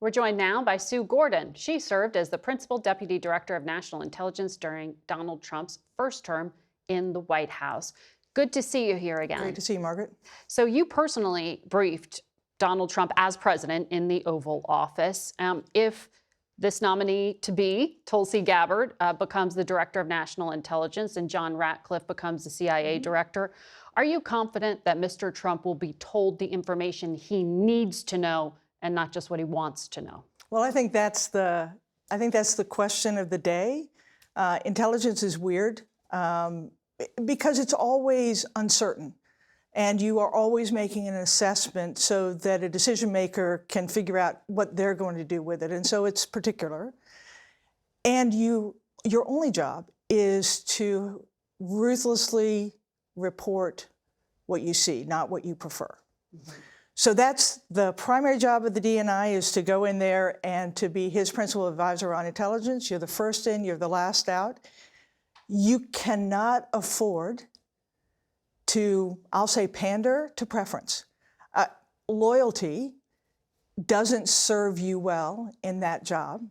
We're joined now by Sue Gordon. She served as the Principal Deputy Director of National Intelligence during Donald Trump's first term in the White House. Good to see you here again. Great to see you, Margaret. So you personally briefed Donald Trump as president in the Oval Office. If this nominee to be, Tulsi Gabbard, becomes the Director of National Intelligence and John Ratcliffe becomes the CIA Director, are you confident that Mr. Trump will be told the information he needs to know and not just what he wants to know? Well, I think that's the question of the day. Intelligence is weird because it's always uncertain, and you are always making an assessment so that a decision maker can figure out what they're going to do with it, and so it's particular. And your only job is to ruthlessly report what you see, not what you prefer. Mm-hmm. So that's the primary job of the DNI, is to go in there and to be his principal advisor on intelligence. You're the first in, you're the last out. You cannot afford to, I'll say, pander to preference. Loyalty doesn't serve you well in that job.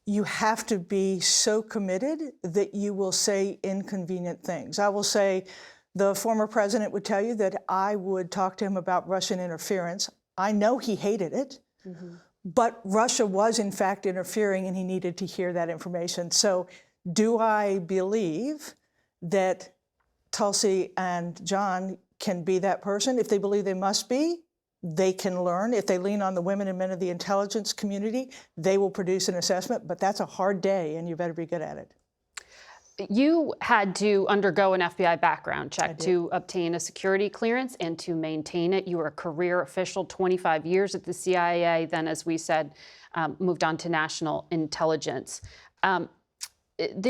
You have to be so committed that you will say inconvenient things. I will say, the former president would tell you that I would talk to him about Russian interference. I know he hated it, but Russia was in fact interfering and he needed to hear that information. So do I believe that Tulsi and John can be that person? If they believe they must be, they can learn. If they lean on the women and men of the intelligence community, they will produce an assessment, but that's a hard day and you better be good at it. You had to undergo an FBI background check to obtain a security clearance and to maintain it. You were a career official, 25 years at the CIA, then, as we said, moved on to national intelligence. The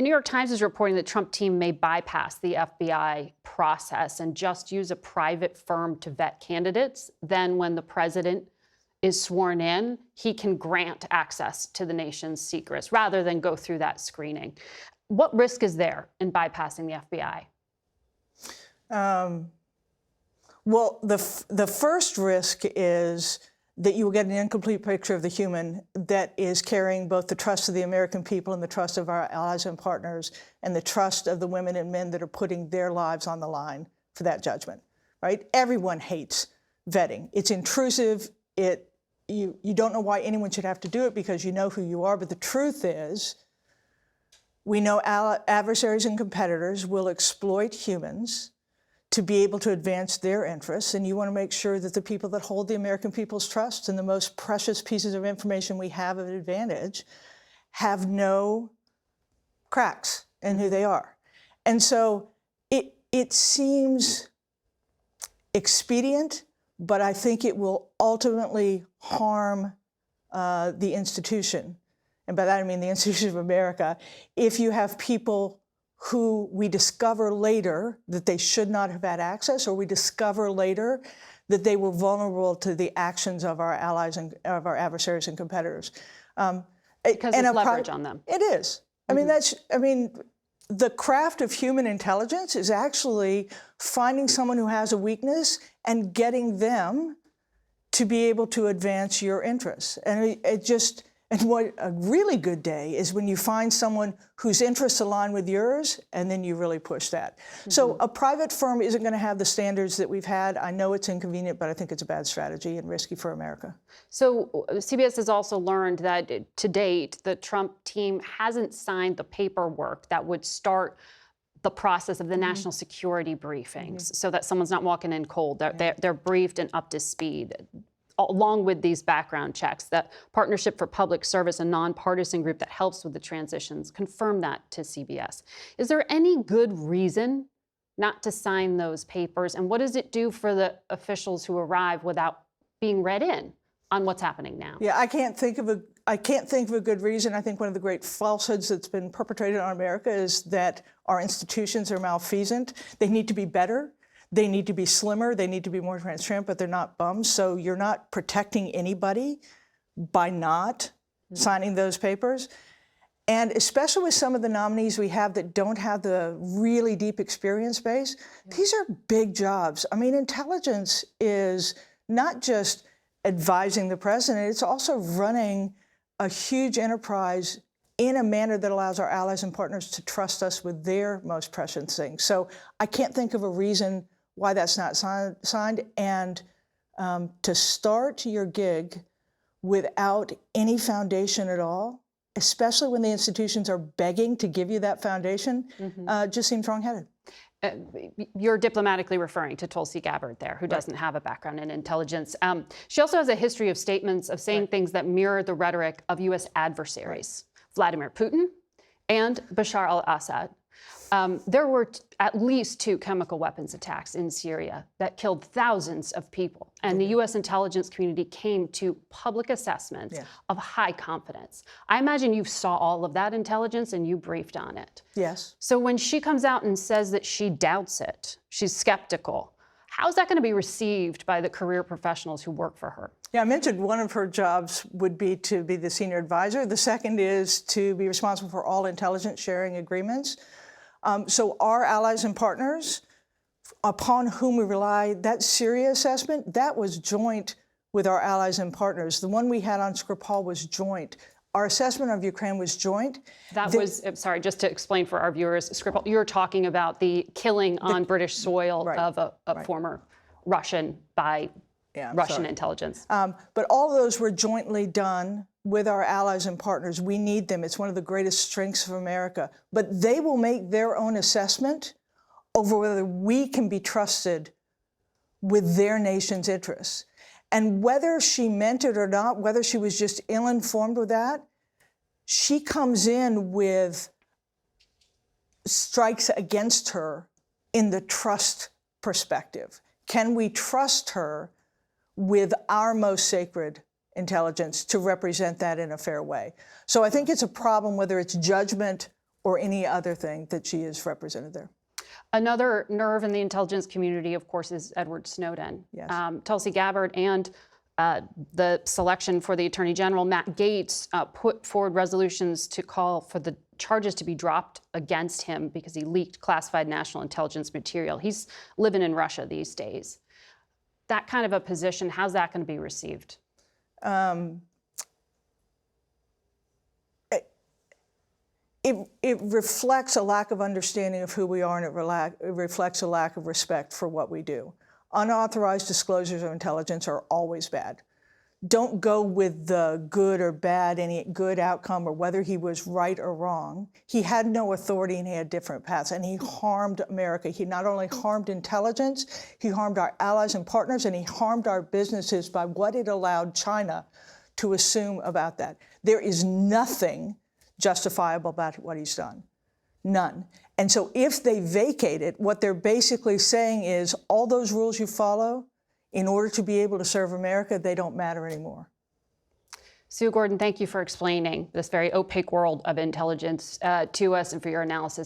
New York Times is reporting that Trump team may bypass the FBI process and just use a private firm to vet candidates. Then when the president is sworn in, he can grant access to the nation's secrets rather than go through that screening. What risk is there in bypassing the FBI? Well, the first risk is that you will get an incomplete picture of the human that is carrying both the trust of the American people and the trust of our allies and partners and the trust of the women and men that are putting their lives on the line for that judgment, right? Everyone hates vetting. It's intrusive. You don't know why anyone should have to do it because you know who you are, but the truth is, we know adversaries and competitors will exploit humans to be able to advance their interests, and you want to make sure that the people that hold the American people's trust and the most precious pieces of information we have of advantage have no cracks in who they are. And so it seems expedient, but I think it will ultimately harm the institution. And by that I mean the institution of America, if you have people who we discover later that they should not have had access, or we discover later that they were vulnerable to the actions of our allies and of our adversaries and competitors. Because it's leverage on them. It is. I mean, the craft of human intelligence is actually finding someone who has a weakness and getting them to be able to advance your interests. And And what a really good day is when you find someone whose interests align with yours, and then you really push that. So a private firm isn't going to have the standards that we've had. I know it's inconvenient, but I think it's a bad strategy and risky for America. So CBS has also learned that to date, the Trump team hasn't signed the paperwork that would start the process of the national security briefings so that someone's not walking in cold. They're briefed and up to speed. Along with these background checks, that Partnership for Public Service, a nonpartisan group that helps with the transitions, confirmed that to CBS. Is there any good reason not to sign those papers? And what does it do for the officials who arrive without being read in on what's happening now? Yeah, I can't think of a good reason. I think one of the great falsehoods that's been perpetrated on America is that our institutions are malfeasant. They need to be better. They need to be slimmer, they need to be more transparent, but they're not bums. So you're not protecting anybody by not signing those papers. And especially with some of the nominees we have that don't have the really deep experience base, these are big jobs. I mean, intelligence is not just advising the president. It's also running a huge enterprise in a manner that allows our allies and partners to trust us with their most precious things. So I can't think of a reason why that's not signed. And to start your gig without any foundation at all, especially when the institutions are begging to give you that foundation, just seems wrong-headed. You're diplomatically referring to Tulsi Gabbard there, who doesn't have a background in intelligence. She also has a history of statements of saying things that mirror the rhetoric of U.S. adversaries, Vladimir Putin and Bashar al-Assad. There were at least 2 chemical weapons attacks in Syria that killed thousands of people. And the U.S. intelligence community came to public assessments of high confidence. I imagine you saw all of that intelligence and you briefed on it. Yes. So when she comes out and says that she doubts it, she's skeptical, how's that going to be received by the career professionals who work for her? Yeah, I mentioned one of her jobs would be to be the senior advisor. The second is to be responsible for all intelligence sharing agreements. So our allies and partners, upon whom we rely, that Syria assessment, that was joint with our allies and partners. The one we had on Skripal was joint. Our assessment of Ukraine was joint. That was, sorry, just to explain for our viewers, Skripal, you're talking about the killing on British soil of a former Russian by Russian intelligence. But all of those were jointly done with our allies and partners. We need them. It's one of the greatest strengths of America. But they will make their own assessment over whether we can be trusted with their nation's interests. And whether she meant it or not, whether she was just ill-informed with that, she comes in with strikes against her in the trust perspective. Can we trust her with our most sacred intelligence to represent that in a fair way? So I think it's a problem whether it's judgment or any other thing that she is represented there. Another nerve in the intelligence community, of course, is Edward Snowden. Yes. Tulsi Gabbard and the selection for the Attorney General, Matt Gaetz, put forward resolutions to call for the charges to be dropped against him because he leaked classified national intelligence material. He's living in Russia these days. That kind of a position, how's that going to be received? It reflects a lack of understanding of who we are, and it reflects a lack of respect for what we do. Unauthorized disclosures of intelligence are always bad. Don't go with the good or bad, any good outcome, or whether he was right or wrong. He had no authority and he had different paths, and he harmed America. He not only harmed intelligence, he harmed our allies and partners, and he harmed our businesses by what it allowed China to assume about that. There is nothing justifiable about what he's done. None. And so if they vacate it, what they're basically saying is all those rules you follow in order to be able to serve America, they don't matter anymore. Sue Gordon, thank you for explaining this very opaque world of intelligence to us and for your analysis.